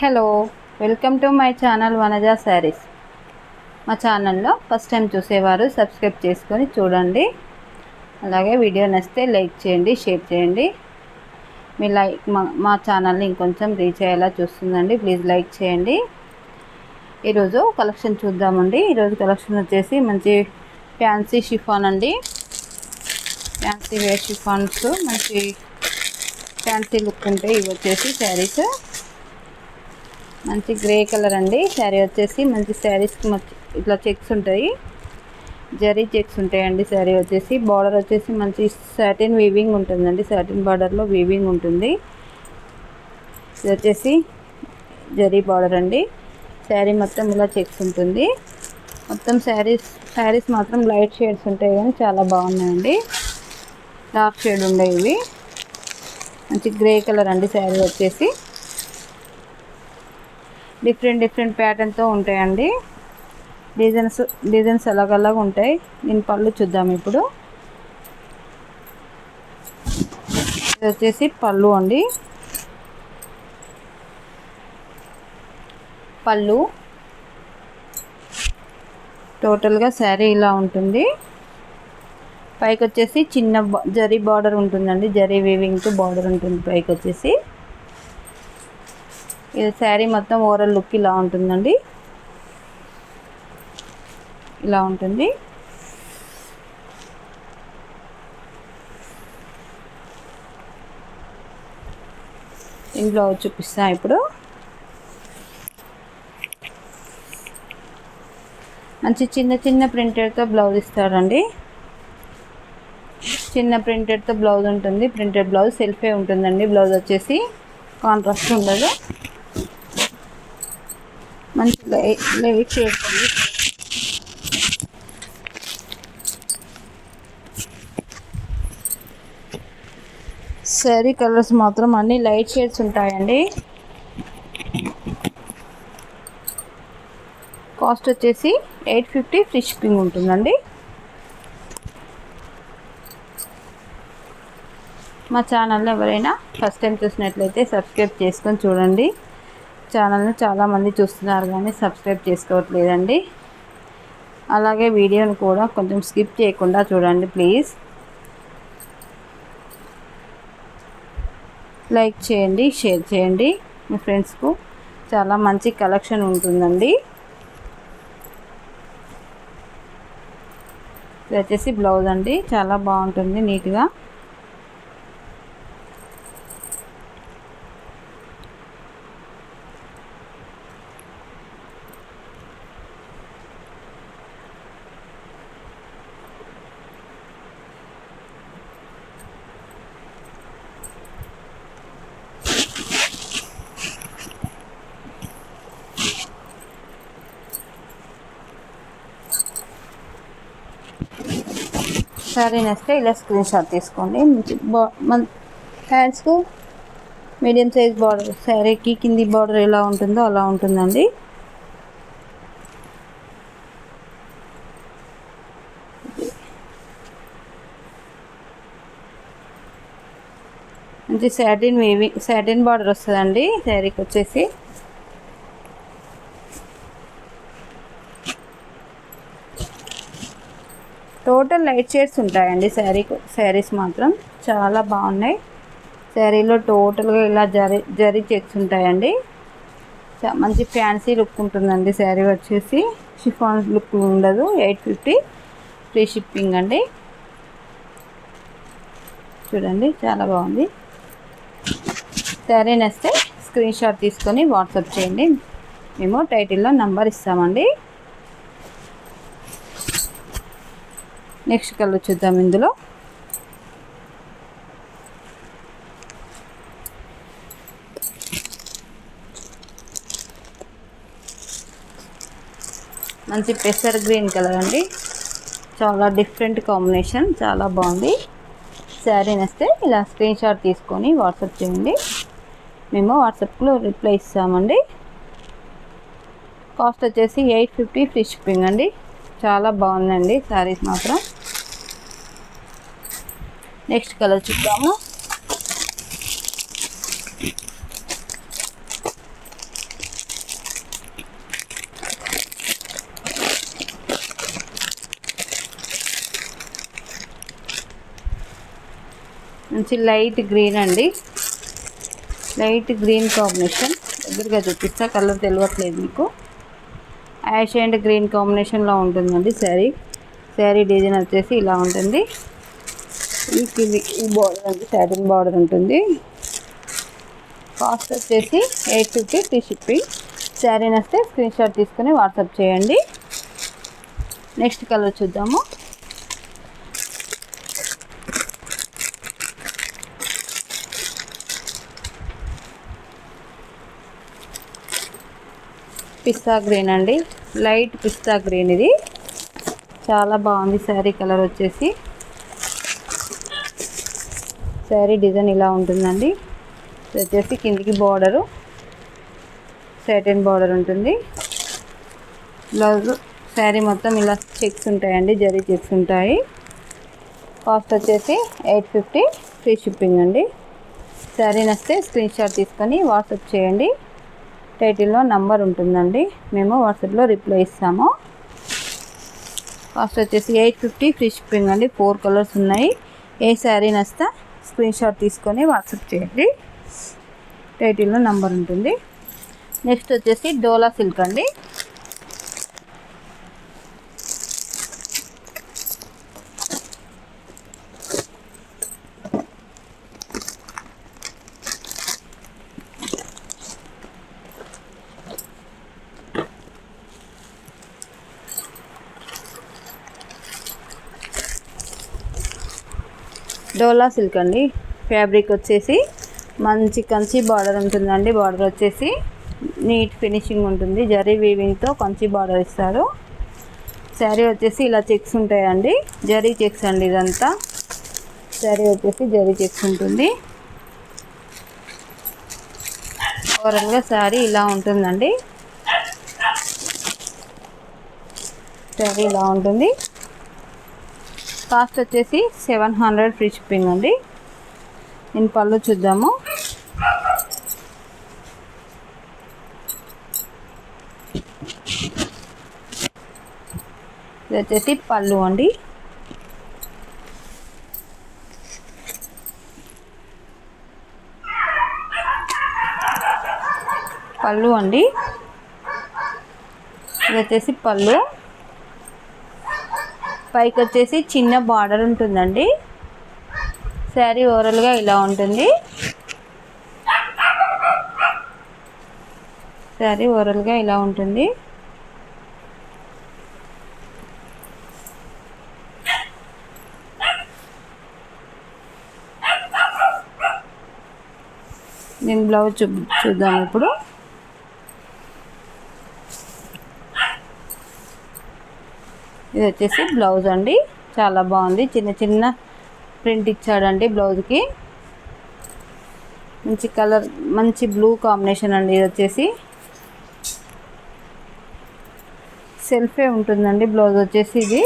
Hello, welcome to my channel Vanaja saris. మా ఛానల్లో first time చూసేవారు సబ్స్క్రైబ్ చేసుకొని చూడండి. అలాగే వీడియో నచ్చితే లైక్ చేయండి, షేర్ చేయండి. మీ లైక్ మా ఛానల్ని ఇంకొంచెం రీచ్ అయ్యేలా చూస్తుందండి. ప్లీజ్ లైక్ చేయండి. ఈరోజు కలెక్షన్ చూద్దామండి. ఈరోజు కలెక్షన్ వచ్చేసి మంచి ఫ్యాన్సీ షిఫాన్ అండి. ఫ్యాన్సీ వేర్ షిఫాన్స్ మంచి ఫ్యాన్సీ లుక్ ఉంటాయి. ఇవి వచ్చేసి శారీస్ మంచి గ్రే కలర్ అండి. శారీ వచ్చేసి మంచి శారీస్కి ఇట్లా చెక్స్ ఉంటాయి, జరీ చెక్స్ ఉంటాయండి. శారీ వచ్చేసి బార్డర్ వచ్చేసి మంచి సాటిన్ వీవింగ్ ఉంటుందండి. సాటిన్ బార్డర్లో వీవింగ్ ఉంటుంది. ఇది వచ్చేసి జరీ బార్డర్ అండి. శారీ మొత్తం ఇలా చెక్స్ ఉంటుంది. మొత్తం శారీస్ మాత్రం లైట్ షేడ్స్ ఉంటాయి కానీ చాలా బాగున్నాయండి. డార్క్ షేడ్ ఉండేవి ఇవి. మంచి గ్రే కలర్ అండి. శారీ వచ్చేసి డిఫరెంట్ ప్యాటర్న్తో ఉంటాయండి. డిజైన్స్ అలాగ ఉంటాయి. దీని పళ్ళు చూద్దాం ఇప్పుడు. ఇది వచ్చేసి పళ్ళు అండి. పళ్ళు టోటల్గా శారీ ఇలా ఉంటుంది. పైకి వచ్చేసి చిన్న జరీ బార్డర్ ఉంటుందండి. జరీ వీవింగ్తో బార్డర్ ఉంటుంది పైకి వచ్చేసి. ఇది శారీ మొత్తం ఓవరాల్ లుక్ ఇలా ఉంటుందండి. ఇలా ఉంటుంది. దీని బ్లౌజ్ చూపిస్తాను ఇప్పుడు. మంచి చిన్న ప్రింటెడ్తో బ్లౌజ్ ఇస్తారండి. చిన్న ప్రింటెడ్తో బ్లౌజ్ ఉంటుంది. ప్రింటెడ్ బ్లౌజ్ సెల్ఫే ఉంటుందండి. బ్లౌజ్ వచ్చేసి కాంట్రాస్ట్ ఉండదు. మంచి లైట్ షేడ్ ఉంది. శారీ కలర్స్ మాత్రం అన్ని లైట్ షేడ్స్ ఉంటాయండి. కాస్ట్ వచ్చేసి 850 ఫ్రీ షిప్పింగ్ ఉంటుందండి. మా ఛానల్లో ఎవరైనా ఫస్ట్ టైం చూసినట్లయితే సబ్స్క్రైబ్ చేసుకొని చూడండి. ఛానల్ని చాలామంది చూస్తున్నారు కానీ సబ్స్క్రైబ్ చేసుకోవట్లేదండి. అలాగే వీడియోని కూడా కొంచెం స్కిప్ చేయకుండా చూడండి ప్లీజ్. లైక్ చేయండి, షేర్ చేయండి మీ ఫ్రెండ్స్కు. చాలా మంచి కలెక్షన్ ఉంటుందండి. ఇది వచ్చేసి బ్లౌజ్ అండి. చాలా బాగుంటుంది నీట్గా. శారీ నచ్చితే ఇలా స్క్రీన్ షాట్ తీసుకోండి. హ్యాండ్స్కు మీడియం సైజ్ బార్డర్, శారీకి కింది బార్డర్ ఎలా ఉంటుందో అలా ఉంటుందండి. మంచి సాటిన్ బార్డర్ వస్తుందండి శారీకి వచ్చేసి. టోటల్ లైట్ షేడ్స్ ఉంటాయండి. శారీస్ మాత్రం చాలా బాగున్నాయి. శారీలో టోటల్గా ఇలా జరీ చెక్స్ ఉంటాయండి. మంచి ఫ్యాన్సీ లుక్ ఉంటుందండి. శారీ వచ్చేసి షిఫాన్ లుక్ ఉండదు. 850 ఫ్రీ షిప్పింగ్ అండి. చూడండి చాలా బాగుంది. శారీ నచ్చితే స్క్రీన్ షాట్ తీసుకొని వాట్సాప్ చేయండి. మేము టైటిల్లో నంబర్ ఇస్తామండి. నెక్స్ట్ కలర్ చూద్దాం. ఇందులో మంచి పెసర్ గ్రీన్ కలర్ అండి. చాలా డిఫరెంట్ కాంబినేషన్, చాలా బాగుంది. శారీ నచ్చితే ఇలా స్క్రీన్ షాట్ తీసుకొని వాట్సాప్ చేయండి. మేము వాట్సాప్లో రిప్లై ఇస్తామండి. కాస్ట్ వచ్చేసి 850 ఫ్రీ షిప్పింగ్ అండి. చాలా బాగుందండి శారీస్ మాత్రం. నెక్స్ట్ కలర్ చూద్దాము. మంచి లైట్ గ్రీన్ అండి, లైట్ గ్రీన్ కాంబినేషన్. దగ్గరగా చూపిస్తా, కలర్ తెలియట్లేదు మీకు. యాష్ అండ్ గ్రీన్ కాంబినేషన్లో ఉంటుందండి శారీ డిజైన్ వచ్చేసి ఇలా ఉంటుంది. ఈ బార్డర్ అండి, సాటిన్ బార్డర్ ఉంటుంది. కాస్ట్ వచ్చేసి 850 ఫ్రీ షిప్పింగ్. శారీ నస్తే స్క్రీన్ షాట్ తీసుకొని వాట్సాప్ చేయండి. నెక్స్ట్ కలర్ చూద్దాము. పిస్తా గ్రీన్ అండి, లైట్ పిస్తా గ్రీన్. ఇది చాలా బాగుంది శారీ కలర్ వచ్చేసి. శారీ డిజైన్ ఇలా ఉంటుందండి. ఇది వచ్చేసి కిందికి బార్డరు సాటిన్ బార్డర్ ఉంటుంది. బ్లౌజ్ శారీ మొత్తం ఇలా చెక్స్ ఉంటాయండి, జరీ చెక్స్ ఉంటాయి. కాస్ట్ వచ్చేసి 850 ఫ్రీ షిప్పింగ్ అండి. శారీ నస్తే స్క్రీన్ షాట్ తీసుకొని వాట్సాప్ చేయండి. టైటిల్లో నంబర్ ఉంటుందండి, మేము వాట్సాప్లో రిప్లై ఇస్తాము. కాస్ట్ వచ్చేసి 850 ఫ్రీ షిప్పింగ్ అండి. 4 కలర్స్ ఉన్నాయి. ఏ శారీ నస్తే స్క్రీన్ షాట్ తీసుకొని వాట్సాప్ చేయండి. టైటిల్లో నంబర్ ఉంటుంది. నెక్స్ట్ వచ్చేసి డోలా సిల్క్ అండి. డోలా సిల్క్ అండి. ఫ్యాబ్రిక్ వచ్చేసి మంచి కంచి బార్డర్ ఉంటుందండి. బార్డర్ వచ్చేసి నీట్ ఫినిషింగ్ ఉంటుంది. జరీ వీవింగ్తో కంచి బార్డర్ ఇస్తారు. శారీ వచ్చేసి ఇలా చెక్స్ ఉంటాయండి, జరీ చెక్స్ అండి. ఇదంతా శారీ వచ్చేసి జరీ చెక్స్ ఉంటుంది. ఓవరాల్గా శారీ ఇలా ఉంటుందండి. శారీ ఇలా ఉంటుంది. కాస్ట్ వచ్చేసి 700 ఫ్రీ షిప్పింగ్ అండి. నేను పళ్ళు చూద్దాము. ఇది వచ్చేసి పళ్ళు అండి. పళ్ళు అండి, ఇది వచ్చేసి పళ్ళు. పైకి వచ్చేసి చిన్న బార్డర్ ఉంటుందండి. శారీ ఓవరాల్గా ఇలా ఉంటుంది. శారీ ఓవరాల్గా ఇలా ఉంటుంది. నేను బ్లౌజ్ చూద్దాం ఇప్పుడు. ఇది వచ్చేసి బ్లౌజ్ అండి, చాలా బాగుంది. చిన్న చిన్న ప్రింట్ ఇచ్చాడండి బ్లౌజ్కి. మంచి కలర్, మంచి బ్లూ కాంబినేషన్ అండి. ఇది వచ్చేసి సెల్ఫే ఉంటుందండి బ్లౌజ్ వచ్చేసి. ఇది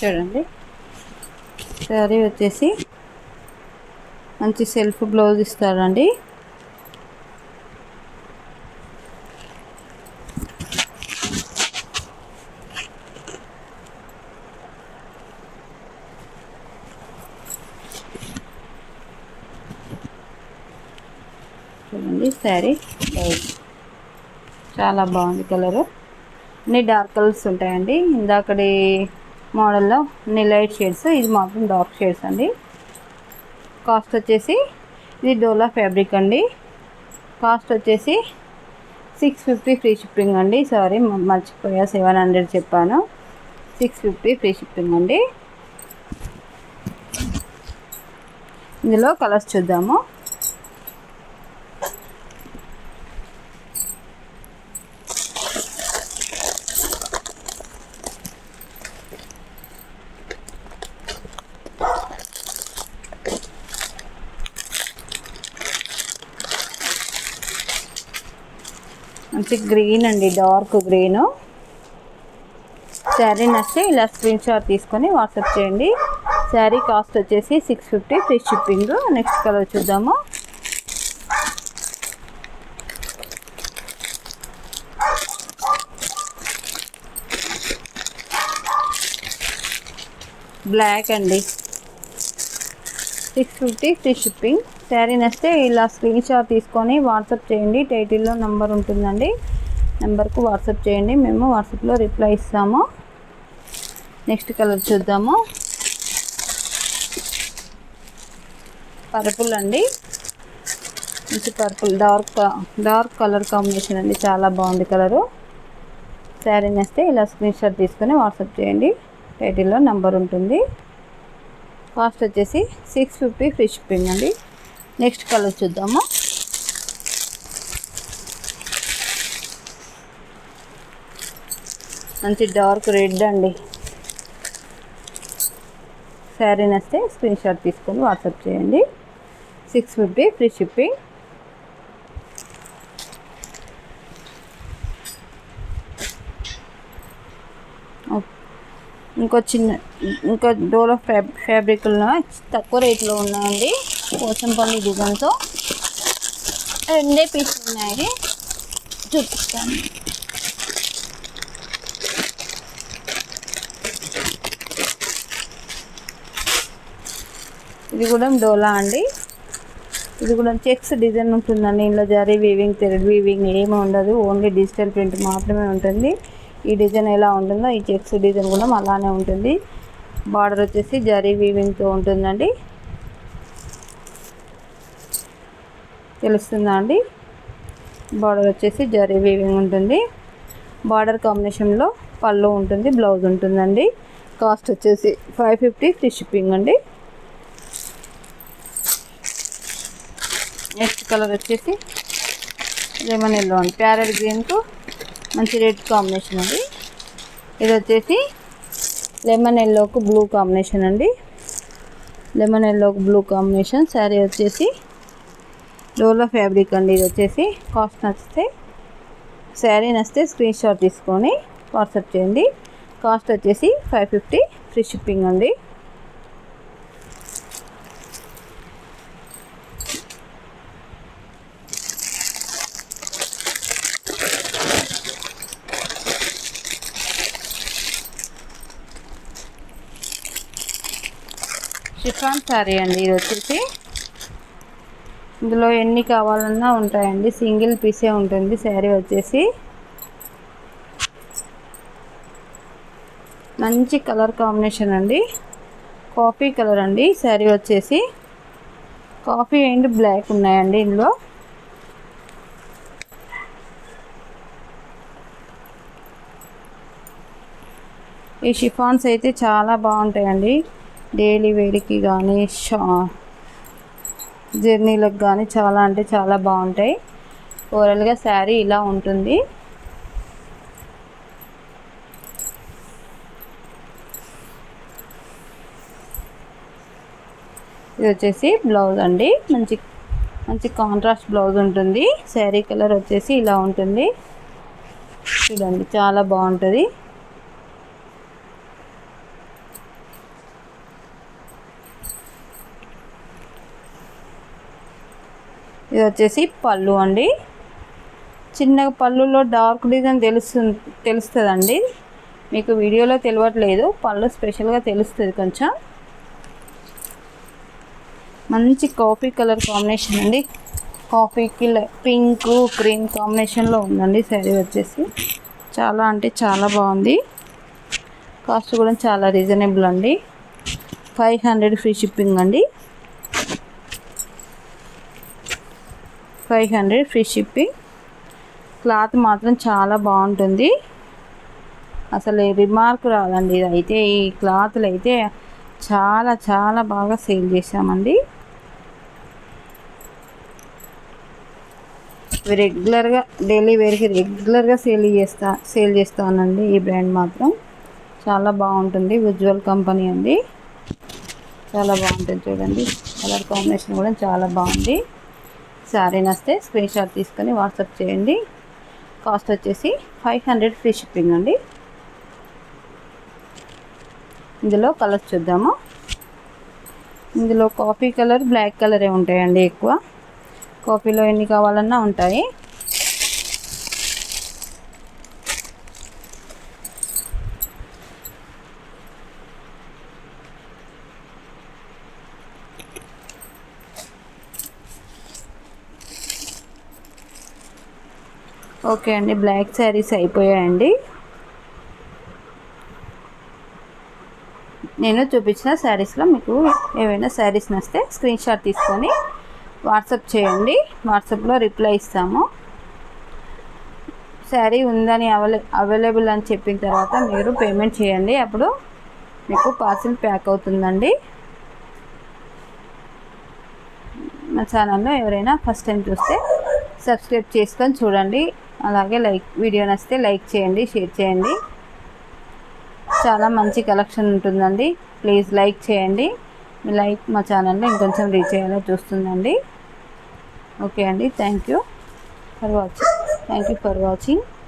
చూడండి, శారీ వచ్చేసి మంచి సెల్ఫ్ బ్లౌజ్ ఇస్తారండి. చూడండి శారీ బ్లౌజ్ చాలా బాగుంది. కలరు అన్ని డార్క్ కలర్స్ ఉంటాయండి. ఇందాకటి మోడల్లో అన్ని లైట్ షేడ్స్, ఇది మాత్రం డార్క్ షేడ్స్ అండి. కాస్ట్ వచ్చేసి ఇది డోలా ఫ్యాబ్రిక్ అండి. కాస్ట్ వచ్చేసి 650 ఫ్రీ షిప్పింగ్ అండి. సారీ మర్చిపోయా, 700 చెప్పాను. 650 ఫ్రీ షిప్పింగ్ అండి. ఇందులో కలర్స్ చూద్దాము. మంచి గ్రీన్ అండి, డార్క్ గ్రీను. శారీ నచ్చితే ఇలా స్క్రీన్ షాట్ తీసుకొని వాట్సాప్ చేయండి. శారీ కాస్ట్ వచ్చేసి 650 ఫ్రీ షిప్పింగ్. నెక్స్ట్ కలర్ చూద్దాము. బ్లాక్ అండి, 650 ఫ్రీ షిప్పింగ్. శారీ నచ్చితే ఇలా స్క్రీన్ షాట్ తీసుకొని వాట్సాప్ చేయండి. టైటిల్లో నెంబర్ ఉంటుందండి, నెంబర్కు వాట్సాప్ చేయండి, మేము వాట్సాప్లో రిప్లై ఇస్తాము. నెక్స్ట్ కలర్ చూద్దాము. పర్పుల్ అండి, మంచి పర్పుల్, డార్క్ కలర్ కాంబినేషన్ అండి, చాలా బాగుంది కలరు. శారీ నచ్చితే ఇలా స్క్రీన్ షాట్ తీసుకొని వాట్సాప్ చేయండి. టైటిల్లో నెంబర్ ఉంటుంది. కాస్ట్ వచ్చేసి 650 ఫ్రీ షిప్పింగ్ అండి. నెక్స్ట్ కలర్ చూద్దాము. మంచి డార్క్ రెడ్ అండి. శారీ నచ్చితే స్క్రీన్ షాట్ తీసుకొని వాట్సాప్ చేయండి. 650 ఫ్రీ షిప్పింగ్. ఇంకా డోలో ఫ్యాబ్రిక్లో తక్కువ రేట్లో ఉన్నాయండి. పోచంపల్లి డిజైన్తో 2 పీసులు ఉన్నాయి, చూపిస్తాను. ఇది కూడా డోలా అండి, ఇది కూడా చెక్స్ డిజైన్ ఉంటుందండి. ఇందులో జరీ వీవింగ్, థ్రెడ్ వీవింగ్ ఏమీ ఉండదు, ఓన్లీ డిజిటల్ ప్రింట్ మాత్రమే ఉంటుంది. ఈ డిజైన్ ఎలా ఉంటుందో ఈ చెక్స్ డిజైన్ కూడా అలానే ఉంటుంది. బార్డర్ వచ్చేసి జరీ వీవింగ్తో ఉంటుందండి, తెలుస్తుందా అండి? బార్డర్ వచ్చేసి జరీ వీవింగ్ ఉంటుంది. బార్డర్ కాంబినేషన్లో పళ్ళు ఉంటుంది, బ్లౌజ్ ఉంటుందండి. కాస్ట్ వచ్చేసి 550 ఫ్రీ షిప్పింగ్ అండి. నెక్స్ట్ కలర్ వచ్చేసి లెమన్ ఎల్లో అండి, ప్యారెట్ గ్రీన్కు మంచి రెడ్ కాంబినేషన్ అండి. ఇది వచ్చేసి లెమన్ ఎల్లోకు బ్లూ కాంబినేషన్ అండి, లెమన్ ఎల్లోకు బ్లూ కాంబినేషన్. శారీ వచ్చేసి డోలా ఫ్యాబ్రిక్ అండి. ఇది వచ్చేసి కాస్ట్ నచ్చితే శారీ నచ్చితే స్క్రీన్ షాట్ తీసుకొని వాట్సాప్ చేయండి. కాస్ట్ వచ్చేసి 550 ఫ్రీ షిప్పింగ్ అండి. షిఫాన్ శారీ అండి. ఇది వచ్చేసి ఇందులో ఎన్ని కావాలన్నా ఉంటాయండి, సింగిల్ పీసే ఉంటుంది. శారీ వచ్చేసి మంచి కలర్ కాంబినేషన్ అండి, కాఫీ కలర్ అండి. శారీ వచ్చేసి కాఫీ అండ్ బ్లాక్ ఉన్నాయండి ఇందులో. ఈ షిఫాన్స్ అయితే చాలా బాగుంటాయండి, డైలీ వేర్కి కానీ జర్నీలకు కానీ చాలా అంటే చాలా బాగుంటాయి. ఓవరాల్గా శారీ ఇలా ఉంటుంది. ఇది వచ్చేసి బ్లౌజ్ అండి, మంచి మంచి కాంట్రాస్ట్ బ్లౌజ్ ఉంటుంది. శారీ కలర్ వచ్చేసి ఇలా ఉంటుంది, చూడండి చాలా బాగుంటుంది. ఇది వచ్చేసి పళ్ళు అండి, చిన్నగా పళ్ళులో డార్క్ డిజైన్ తెలుస్తుందండి, మీకు వీడియోలో తెలియట్లేదు, పళ్ళు స్పెషల్గా తెలుస్తుంది కొంచెం. మంచి కాఫీ కలర్ కాంబినేషన్ అండి, కాఫీకి పింక్ క్రీమ్ కాంబినేషన్లో ఉందండి. శారీ వచ్చేసి చాలా అంటే చాలా బాగుంది. కాస్ట్ కూడా చాలా రీజనబుల్ అండి, 500 ఫ్రీ షిప్పింగ్ అండి. 500 ఫ్రీ షిప్పింగ్. క్లాత్ మాత్రం చాలా బాగుంటుంది, అసలు రిమార్క్ రాదండి. ఇది అయితే ఈ క్లాత్లు అయితే చాలా చాలా బాగా సేల్ చేసామండి. రెగ్యులర్గా డైలీ వేర్కి రెగ్యులర్గా సేల్ చేస్తానండి. ఈ బ్రాండ్ మాత్రం చాలా బాగుంటుంది, ఉజ్వల్ కంపెనీ అండి, చాలా బాగుంటుంది. చూడండి కలర్ కాంబినేషన్ కూడా చాలా బాగుంది. శారీ నస్తే స్క్రీన్ షాట్ తీసుకొని వాట్సాప్ చేయండి. కాస్ట్ వచ్చేసి 500 ఫ్రీ షిప్పింగ్ అండి. ఇందులో కలర్స్ చూద్దాము. ఇందులో కాఫీ కలర్, బ్లాక్ కలరే ఉంటాయండి. ఎక్కువ కాఫీలో ఎన్ని కావాలన్నా ఉంటాయి. ఓకే అండి, బ్లాక్ శారీస్ అయిపోయాయండి. నేను చూపించిన శారీస్లో మీకు ఏవైనా శారీస్ నచ్చితే స్క్రీన్ షాట్ తీసుకొని వాట్సాప్ చేయండి. వాట్సాప్లో రిప్లై ఇస్తాము. శారీ ఉందని అవైలబుల్ అని చెప్పిన తర్వాత మీరు పేమెంట్ చేయండి. అప్పుడు మీకు పార్సిల్ ప్యాక్ అవుతుందండి. మా ఛానల్లో ఎవరైనా ఫస్ట్ టైం చూస్తే సబ్స్క్రైబ్ చేసుకొని చూడండి. అలాగే వీడియో నచ్చితే లైక్ చేయండి, షేర్ చేయండి. చాలా మంచి కలెక్షన్ ఉంటుందండి. ప్లీజ్ లైక్ చేయండి. మీ లైక్ మా ఛానల్లో ఇంకొంచెం రీచ్ అయ్యేలా చూస్తుందండి. ఓకే అండి, థ్యాంక్ యూ ఫర్ వాచింగ్.